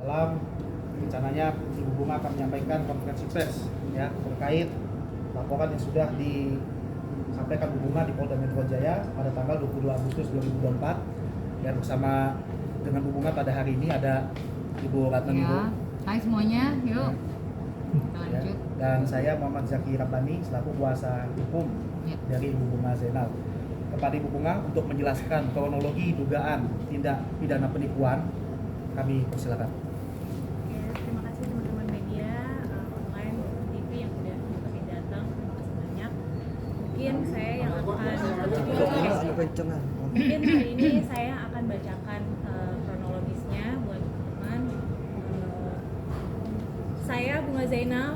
Dalam rencananya Ibu Bunga akan menyampaikan konferensi pers ya terkait laporan yang sudah disampaikan Bu Bunga di Polda Metro Jaya pada tanggal 22 Agustus 2024 dan bersama dengan Bu Bunga pada hari ini ada Ibu Ratna Ya, hai semuanya, yuk kita ya, lanjut. dan saya Muhammad Zaki Rabbani selaku kuasa hukum Ya. dari Ibu Bunga Zainal. Kepada Ibu Bunga untuk menjelaskan kronologi dugaan tindak pidana penipuan, kami persilakan. Terima kasih teman-teman media online maupun TV yang sudah menyempatkan datang. Terima kasih banyak. Mungkin saya yang akan mungkin hari ini saya akan bacakan kronologisnya buat teman-teman. Saya Bunga Zainal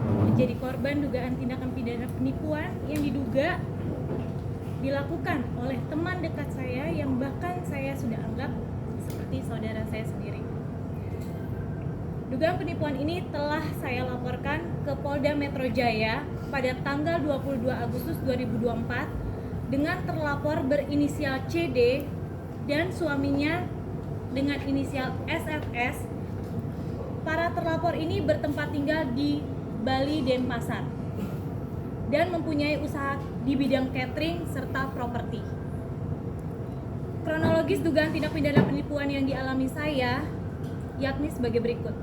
menjadi korban dugaan tindakan pidana penipuan yang diduga dilakukan oleh teman dekat saya yang bahkan saya sudah anggap seperti saudara saya sendiri. Dugaan penipuan ini telah saya laporkan ke Polda Metro Jaya pada tanggal 22 Agustus 2024 dengan terlapor berinisial CD dan suaminya dengan inisial SFS. Para terlapor ini bertempat tinggal di Bali, Denpasar dan mempunyai usaha di bidang catering serta properti. Kronologis dugaan tindak pidana penipuan yang dialami saya yakni sebagai berikut.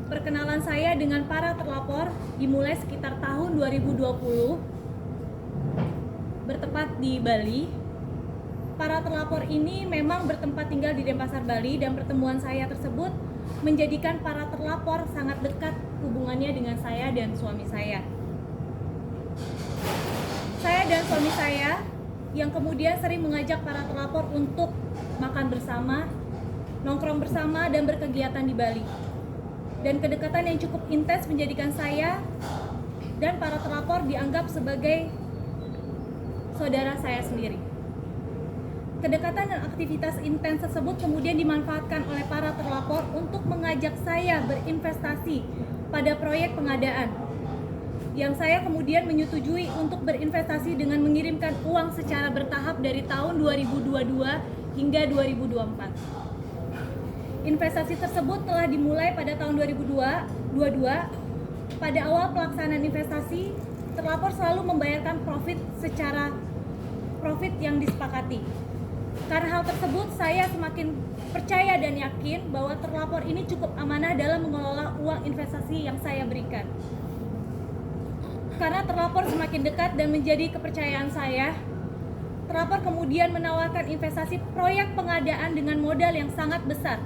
Perkenalan saya dengan para terlapor dimulai sekitar tahun 2020 bertempat di Bali. Para terlapor ini memang bertempat tinggal di Denpasar, Bali, dan pertemuan saya tersebut menjadikan para terlapor sangat dekat hubungannya dengan saya dan suami saya. Saya dan suami saya yang kemudian sering mengajak para terlapor untuk makan bersama, nongkrong bersama, dan berkegiatan di Bali. Dan kedekatan yang cukup intens menjadikan saya dan para terlapor dianggap sebagai saudara saya sendiri. Kedekatan dan aktivitas intens tersebut kemudian dimanfaatkan oleh para terlapor untuk mengajak saya berinvestasi pada proyek pengadaan, yang saya kemudian menyetujui untuk berinvestasi dengan mengirimkan uang secara bertahap dari tahun 2022 hingga 2024. Investasi tersebut telah dimulai pada tahun 2022. Pada awal pelaksanaan investasi, terlapor selalu membayarkan profit yang disepakati. Karena hal tersebut, saya semakin percaya dan yakin bahwa terlapor ini cukup amanah dalam mengelola uang investasi yang saya berikan. Karena terlapor semakin dekat dan menjadi kepercayaan saya, terlapor kemudian menawarkan investasi proyek pengadaan dengan modal yang sangat besar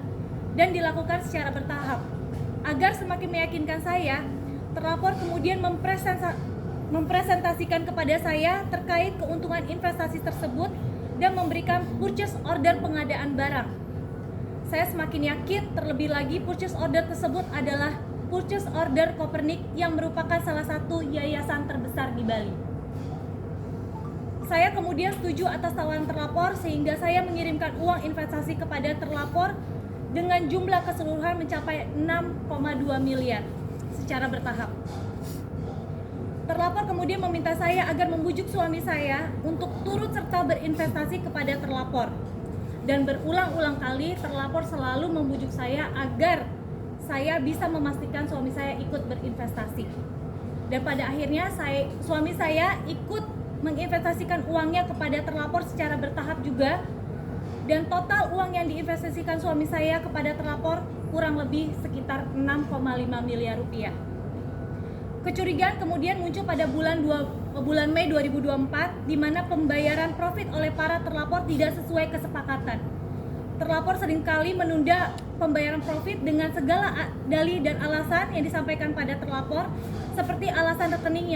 dan dilakukan secara bertahap. Agar semakin meyakinkan saya, terlapor kemudian mempresentasikan kepada saya terkait keuntungan investasi tersebut dan memberikan purchase order pengadaan barang. Saya semakin yakin, terlebih lagi purchase order tersebut adalah purchase order Copernic yang merupakan salah satu yayasan terbesar di Bali. Saya kemudian setuju atas tawaran terlapor sehingga saya mengirimkan uang investasi kepada terlapor dengan jumlah keseluruhan mencapai 6,2 miliar secara bertahap. Terlapor kemudian meminta saya agar membujuk suami saya untuk turut serta berinvestasi kepada terlapor. Dan berulang-ulang kali terlapor selalu membujuk saya agar saya bisa memastikan suami saya ikut berinvestasi. Dan pada akhirnya suami saya ikut menginvestasikan uangnya kepada terlapor secara bertahap juga. Dan total uang yang diinvestasikan suami saya kepada terlapor kurang lebih sekitar 6,5 miliar rupiah. Kecurigaan kemudian muncul pada bulan Mei 2024 di mana pembayaran profit oleh para terlapor tidak sesuai kesepakatan. Terlapor seringkali menunda pembayaran profit dengan segala dalih dan alasan yang disampaikan pada terlapor, seperti alasan rekening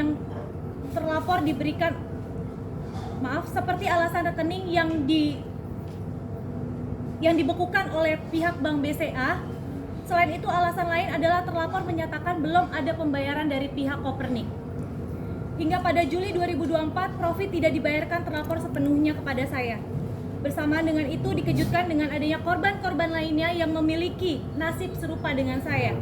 yang dibekukan oleh pihak Bank BCA. Selain itu, alasan lain adalah terlapor menyatakan belum ada pembayaran dari pihak Copernic. Hingga pada Juli 2024, profit tidak dibayarkan terlapor sepenuhnya kepada saya. Bersamaan dengan itu, dikejutkan dengan adanya korban-korban lainnya yang memiliki nasib serupa dengan saya.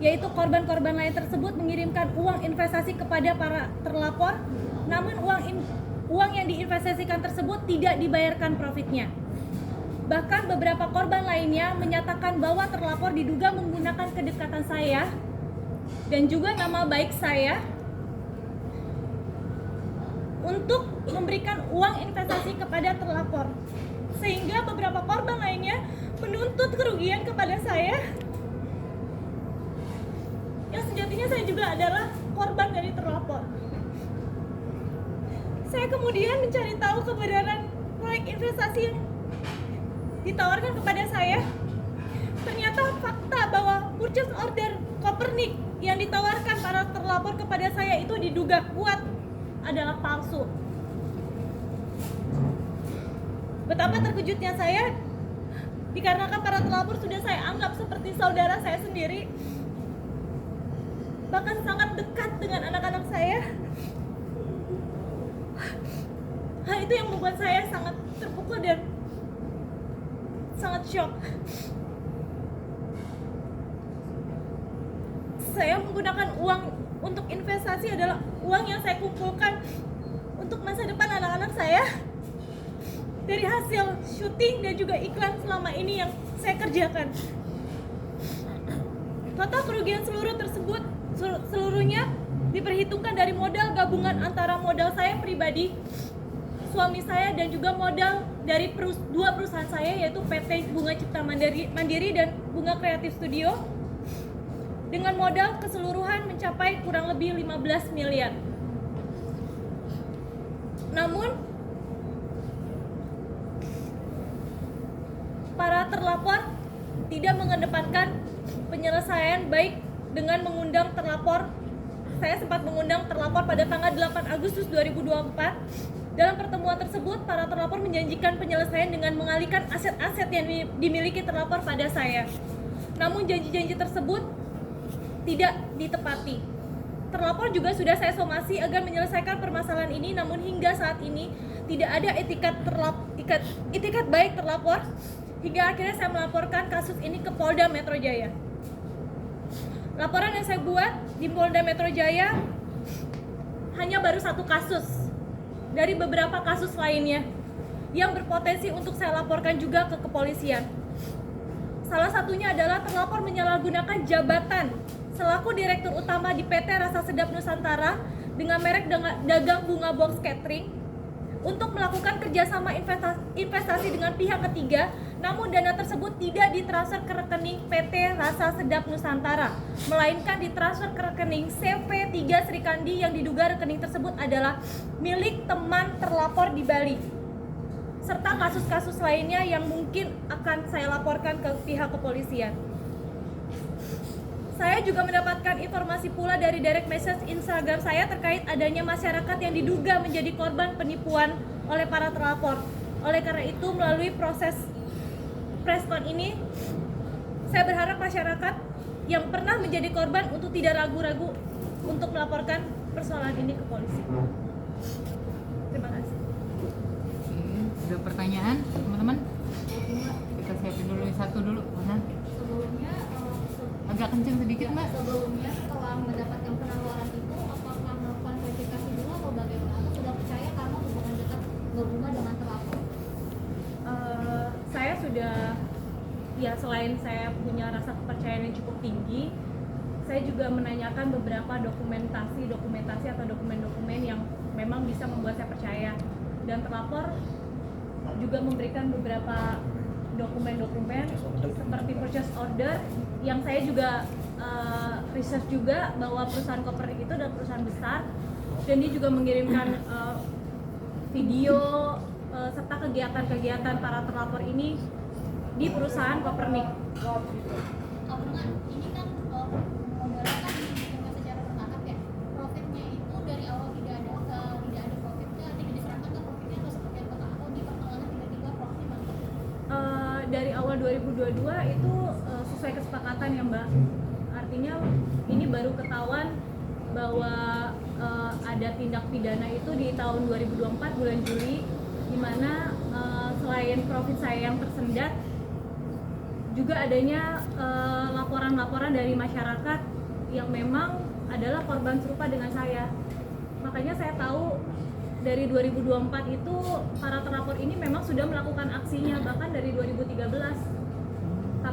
Yaitu korban-korban lain tersebut mengirimkan uang investasi kepada para terlapor, namun uang yang diinvestasikan tersebut tidak dibayarkan profitnya. Bahkan beberapa korban lainnya selanjutnya menyatakan bahwa terlapor diduga menggunakan kedekatan saya dan juga nama baik saya untuk memberikan uang investasi kepada terlapor, sehingga beberapa korban lainnya menuntut kerugian kepada saya yang sejatinya saya juga adalah korban dari terlapor. Saya kemudian mencari tahu kebenaran proyek investasi yang ditawarkan kepada saya. Ternyata fakta bahwa purchase order Copernic yang ditawarkan para terlapor kepada saya itu diduga kuat adalah palsu. Betapa terkejutnya saya dikarenakan para terlapor sudah saya anggap seperti saudara saya sendiri, bahkan sangat dekat dengan anak-anak saya. Hal itu yang membuat saya sangat terpukul dan sangat shock. Saya menggunakan uang untuk investasi adalah uang yang saya kumpulkan untuk masa depan anak-anak saya dari hasil syuting dan juga iklan selama ini yang saya kerjakan. Total kerugian seluruhnya diperhitungkan dari modal gabungan antara modal saya pribadi, suami saya, dan juga modal dari dua perusahaan saya, yaitu PT Bunga Cipta Mandiri dan Bunga Kreatif Studio, dengan modal keseluruhan mencapai kurang lebih 15 miliar. Namun para terlapor tidak mengedepankan penyelesaian baik dengan mengundang terlapor. Saya sempat mengundang terlapor pada tanggal 8 Agustus 2024. Dalam pertemuan tersebut, para terlapor menjanjikan penyelesaian dengan mengalihkan aset-aset yang dimiliki terlapor pada saya. Namun janji-janji tersebut tidak ditepati. Terlapor juga sudah saya somasi agar menyelesaikan permasalahan ini, namun hingga saat ini tidak ada itikat baik terlapor, hingga akhirnya saya melaporkan kasus ini ke Polda Metro Jaya. Laporan yang saya buat di Polda Metro Jaya hanya baru satu kasus dari beberapa kasus lainnya yang berpotensi untuk saya laporkan juga ke kepolisian. Salah satunya adalah terlapor menyalahgunakan jabatan selaku Direktur Utama di PT Rasa Sedap Nusantara dengan merek dagang bunga box catering untuk melakukan kerjasama investasi dengan pihak ketiga, namun dana tersebut tidak ditransfer ke rekening PT Rasa Sedap Nusantara, melainkan ditransfer ke rekening CV3 Srikandi yang diduga rekening tersebut adalah milik teman terlapor di Bali, serta kasus-kasus lainnya yang mungkin akan saya laporkan ke pihak kepolisian. Saya juga mendapatkan informasi pula dari direct message Instagram saya terkait adanya masyarakat yang diduga menjadi korban penipuan oleh para terlapor. Oleh karena itu, melalui proses preskon ini, saya berharap masyarakat yang pernah menjadi korban untuk tidak ragu-ragu untuk melaporkan persoalan ini ke polisi. Terima kasih. Oke, ada pertanyaan teman-teman? Kita siapin dulu satu dulu. Mana? Sebelumnya Agak kenceng sedikit, Mbak. sebelumnya setelah mendapatkan penawaran itu, apakah melakukan verifikasi dulu atau bagaimana? Atau sudah percaya karena hubungan dekat berhubungan dengan terlapor? Saya sudah, ya selain saya punya rasa kepercayaan yang cukup tinggi, saya juga menanyakan beberapa dokumentasi atau dokumen-dokumen yang memang bisa membuat saya percaya, dan terlapor juga memberikan beberapa dokumen-dokumen seperti purchase order yang saya juga research juga bahwa perusahaan Copernic itu adalah perusahaan besar, dan dia juga mengirimkan video serta kegiatan-kegiatan para terlapor ini di perusahaan Copernic. Karena ini kan modalnya kan dihitung secara bertahap ya. Profitnya itu dari awal tidak ada profitnya, tidak diserahkan ke profitnya atau seperti apa, atau di pertengahan tiba-tiba profitnya bangkrut? Dari awal 2022 itu sesuai kesepakatan ya, Mbak. Artinya ini baru ketahuan bahwa ada tindak pidana itu di tahun 2024 bulan Juli, di mana selain profit saya yang tersendat, juga adanya laporan-laporan dari masyarakat yang memang adalah korban serupa dengan saya. Makanya saya tahu dari 2024 itu para terlapor ini memang sudah melakukan aksinya bahkan dari 2013.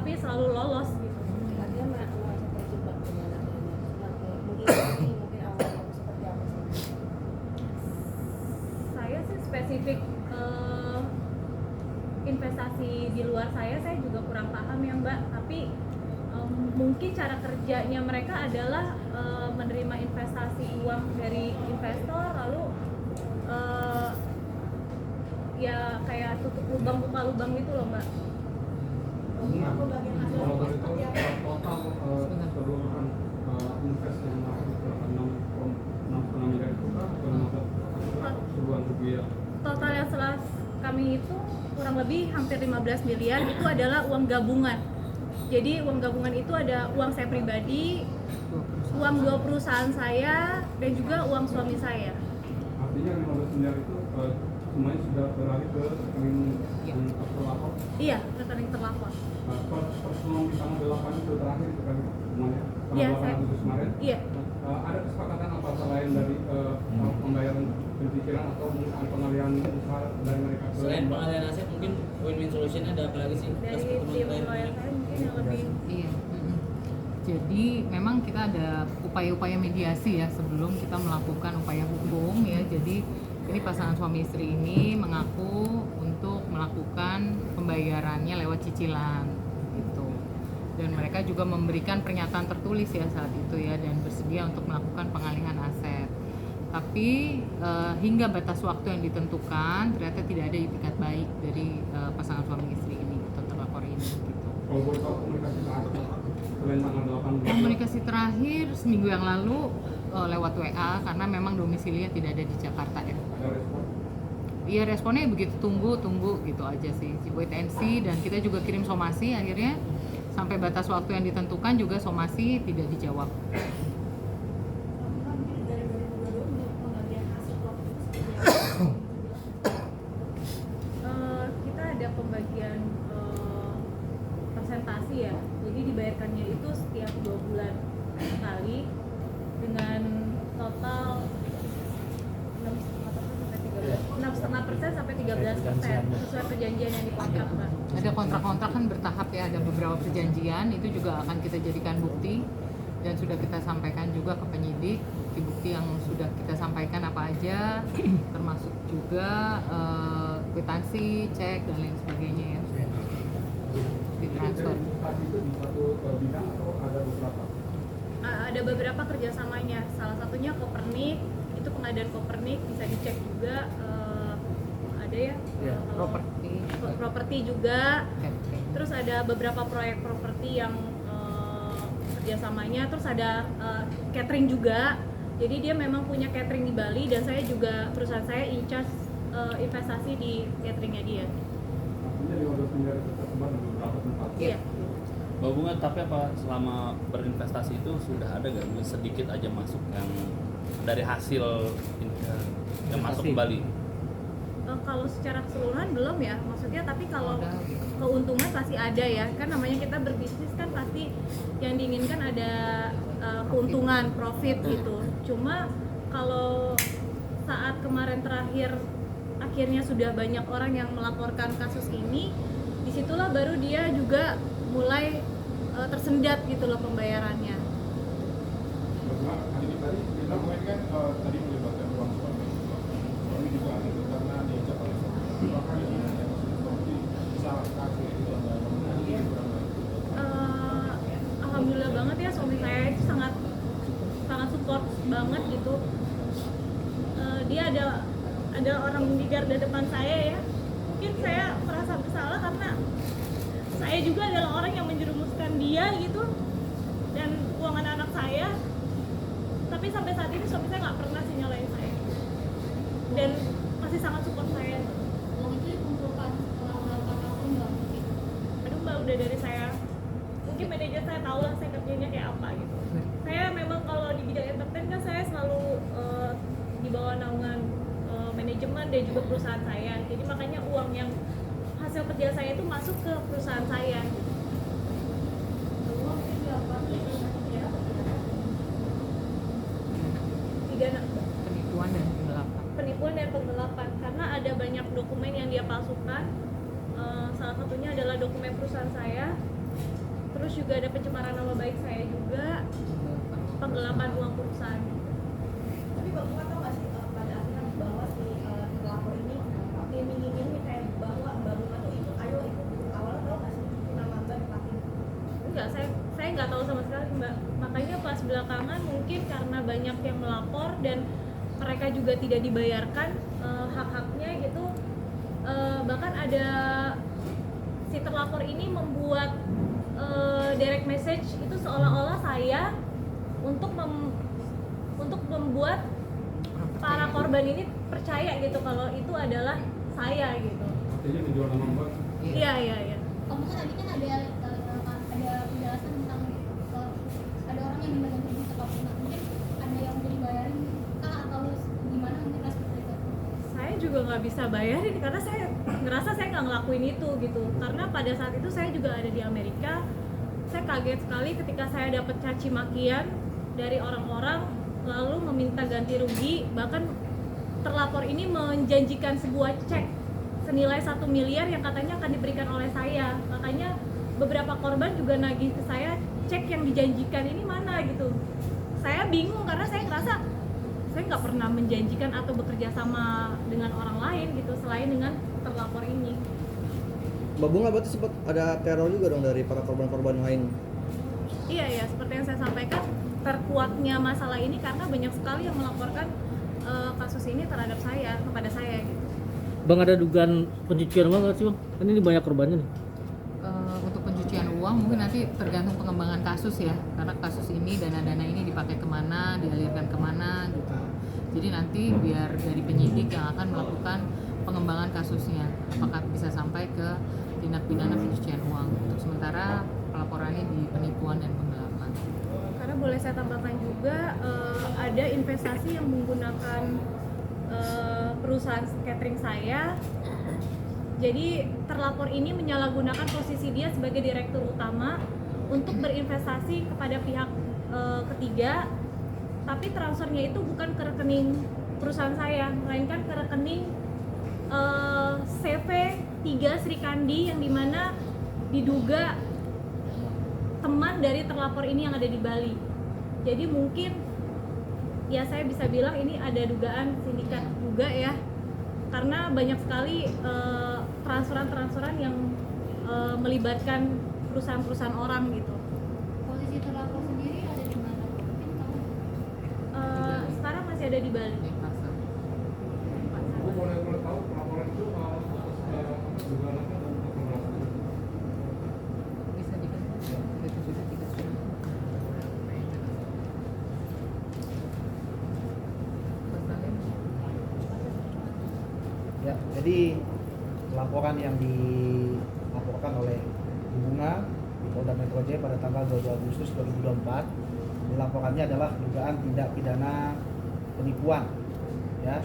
tapi selalu lolos gitu. Artinya merasa terjebak dengan adanya mengikuti mungkin awal seperti apa sih? Saya sih spesifik investasi di luar saya juga kurang paham ya Mbak, tapi mungkin cara kerjanya mereka adalah menerima investasi uang dari investor lalu ya kayak tutup lubang buka lubang gitu loh Mbak. Aku bagian hasil Kalau boleh tahu seperti apa? total keseluruhan invest yang masuk ke 6,6 miliar itu kan keseluruhan rupiah. Total yang setelah kami itu kurang lebih hampir 15 miliar itu adalah uang gabungan. Jadi uang gabungan itu ada uang saya pribadi, uang 2 perusahaan saya, dan juga uang suami saya. Artinya 15 miliar itu semuanya sudah beralih ke rekening yang terlapor. Iya, rekening terlapor. Personal di tanggal 8 itu terakhir itu kan semuanya tanggal Iya, 8 saya- Agustus kemarin. Iya. Ada kesepakatan apa selain dari pembayaran pencicilan atau mungkin pengalihan usaha dari mereka ke Selain pengalihan aset mungkin win-win solution ada apa lagi sih? Dari Atas tim pertemuan lawyer saya mungkin yang lebih Iya. Jadi memang kita ada upaya-upaya mediasi ya sebelum kita melakukan upaya hukum ya. Jadi ini pasangan suami istri ini mengaku untuk melakukan pembayarannya lewat cicilan gitu. Dan mereka juga memberikan pernyataan tertulis ya saat itu ya dan bersedia untuk melakukan pengalihan aset. Tapi hingga batas waktu yang ditentukan ternyata tidak ada itikat baik dari pasangan suami istri ini atau terlapor ini gitu. kalau boleh tahu komunikasi terakhir selain tanggal 8 Komunikasi terakhir seminggu yang lalu lewat WA karena memang domisilinya tidak ada di Jakarta ya. ada respon? Iya responnya begitu tunggu gitu aja sih. Wait and see dan kita juga kirim somasi akhirnya sampai batas waktu yang ditentukan juga somasi tidak dijawab. Mungkin dari 2022 untuk pembagian hasil profit itu seperti apa? kita ada pembagian persentasi ya. Jadi dibayarkannya itu setiap 2 bulan sekali dengan total 6,5% sampai 13% sesuai perjanjian yang dikontrak Mbak. Ada kontrak-kontrak kan bertahap ya, ada beberapa perjanjian itu juga akan kita jadikan bukti dan sudah kita sampaikan juga ke penyidik bukti-bukti yang sudah kita sampaikan apa aja termasuk juga kwitansi, cek dan lain sebagainya ya ditransfer. Tadi itu di satu bidang atau ada beberapa? Ada beberapa kerjasamanya, salah satunya Kopernik, itu pengadaan Kopernik bisa dicek juga. Ada ya Iya, kalau properti juga. Catering. Terus ada beberapa proyek properti yang kerjasamanya, terus ada catering juga. Jadi dia memang punya catering di Bali dan saya juga perusahaan saya in charge investasi di cateringnya dia. Artinya 15 miliar itu tersebar di beberapa tempat. Iya. Mbak Bunga, tapi apa selama berinvestasi itu sudah ada nggak mungkin sedikit aja masuk yang dari hasil yang masuk Investasi. kembali? Kalau secara keseluruhan belum ya, maksudnya tapi kalau keuntungan pasti ada ya, kan namanya kita berbisnis kan pasti yang diinginkan ada keuntungan, profit gitu. Cuma kalau saat kemarin terakhir akhirnya sudah banyak orang yang melaporkan kasus ini, disitulah baru dia juga mulai tersendat gitu loh pembayarannya. Bagaimana tadi kita mungkin kan tadi melibatkan uang suami. Suami juga ada itu karena diajak oleh suami. Bahkan ini ada seperti bisa kasih itu ada komunikasi kurang baik. Alhamdulillah banget ya suami saya itu sangat support banget gitu. Dia ada orang di garda depan saya ya. Mungkin saya merasa bersalah karena saya juga adalah orang yang menjerumuskan dia gitu dan keuangan anak saya. Tapi sampai saat ini suami saya nggak pernah sih nyalain saya dan masih sangat support saya. Uang itu dikumpulkan setelah melakukan tahun nggak mungkin. Aduh mbak, udah dari saya mungkin manajer saya tahu lah saya kerjanya kayak apa gitu. Saya memang kalau di bidang entertain kan saya selalu di bawah naungan manajemen dan juga perusahaan saya, jadi makanya uang yang hasil kerja saya itu masuk ke perusahaan saya. Uang itu dilakukan ya, Penipuan dan penggelapan. Penipuan dan penggelapan karena ada banyak dokumen yang dia palsukan. Salah satunya adalah dokumen perusahaan saya terus juga ada pencemaran nama baik saya juga, penggelapan uang perusahaan. Tapi Mbak Bunga tahu nggak sih pada akhirnya bahwa si pelapor ini iming-imingnya kayak bahwa Mbak Bunga tuh ikut, ayo ikut awalnya tahu nggak sih nama Mbak dipakai? Enggak, saya nggak tahu sama sekali Mbak. Makanya pas belakangan mungkin karena banyak yang melapor dan mereka juga tidak dibayarkan hak-haknya gitu. Bahkan ada si terlapor ini membuat direct message itu seolah-olah saya untuk membuat para korban ini percaya gitu kalau itu adalah saya gitu. Artinya menjual nama Mbak. Iya. Kamu kan tadi kan ada penjelasan tentang ada orang yang minta ganti rugi ke Pak Bunga. Mungkin ada yang udah dibayarin kah atau gimana mungkin seperti itu? Saya juga nggak bisa bayarin karena saya ngerasa saya nggak ngelakuin itu gitu. Karena pada saat itu saya juga ada di Amerika. Saya kaget sekali ketika saya dapat caci makian dari orang-orang lalu meminta ganti rugi. Bahkan terlapor ini menjanjikan sebuah cek senilai 1 miliar yang katanya akan diberikan oleh saya. Makanya beberapa korban juga nagih ke saya, cek yang dijanjikan ini mana gitu. Saya bingung karena saya ngerasa saya nggak pernah menjanjikan atau bekerja sama dengan orang lain gitu selain dengan terlapor ini. Mbak Bunga berarti sempat ada teror juga dong dari para korban-korban lain. Iya, seperti yang saya sampaikan, terkuatnya masalah ini karena banyak sekali yang melaporkan kasus ini terhadap saya, kepada saya gitu. Bang, ada dugaan pencucian uang nggak sih Bang? Kan ini banyak korbannya nih. Untuk pencucian uang mungkin nanti tergantung pengembangan kasus ya, karena kasus ini dana-dana ini dipakai kemana, dialirkan kemana gitu. Jadi nanti biar dari penyidik yang akan melakukan pengembangan kasusnya, apakah bisa sampai ke tindak pidana pencucian uang. Untuk sementara pelaporannya di penipuan dan penggelapan. Karena boleh saya tambahkan juga ada investasi yang menggunakan perusahaan catering saya. Jadi terlapor ini menyalahgunakan posisi dia sebagai direktur utama untuk berinvestasi kepada pihak ketiga, tapi transfernya itu bukan ke rekening perusahaan saya, melainkan ke rekening CV 3 Sri Kandi yang dimana diduga teman dari terlapor ini yang ada di Bali. Jadi mungkin ya saya bisa bilang ini ada dugaan sindikat juga ya, karena banyak sekali transferan yang melibatkan perusahaan-perusahaan orang gitu. Posisi terlapor sendiri ada di mana? Mungkin kamu Sekarang masih ada di Bali. Di pasar. Aku boleh tahu pelaporan itu dugaan apa dan pembahasan? Bisa dikasih 3 juta. Ya, jadi laporan yang dilaporkan oleh Bu Bunga di Polda Metro Jaya pada tanggal 22 Agustus 2024, dilaporannya adalah dugaan tindak pidana penipuan ya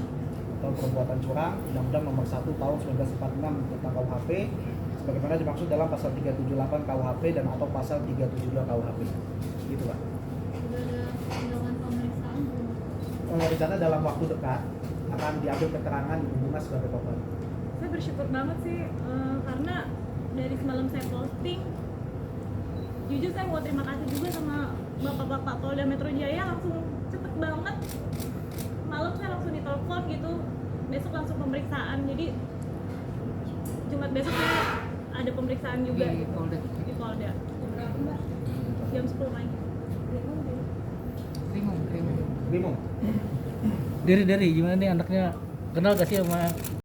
atau perbuatan curang, Undang-Undang Nomor 1 Tahun 1946 tentang KUHP sebagaimana dimaksud dalam pasal 378 KUHP dan atau pasal 372 KUHP. Gitu, Pak. sudah ada undangan pemeriksaan belum? Rencana dalam waktu dekat akan diambil keterangan Bu Bunga sebagai korban. Saya bersyukur banget sih karena dari semalam saya posting, jujur saya mau terima kasih juga sama bapak-bapak Polda Metro Jaya, langsung cepet banget. Malam saya langsung ditelepon gitu, besok langsung pemeriksaan. Jadi Jumat besok saya ada pemeriksaan juga Di Polda. di Polda. Jam 10 pagi. Krimum. Bimo. Dari gimana nih anaknya, kenal gak sih sama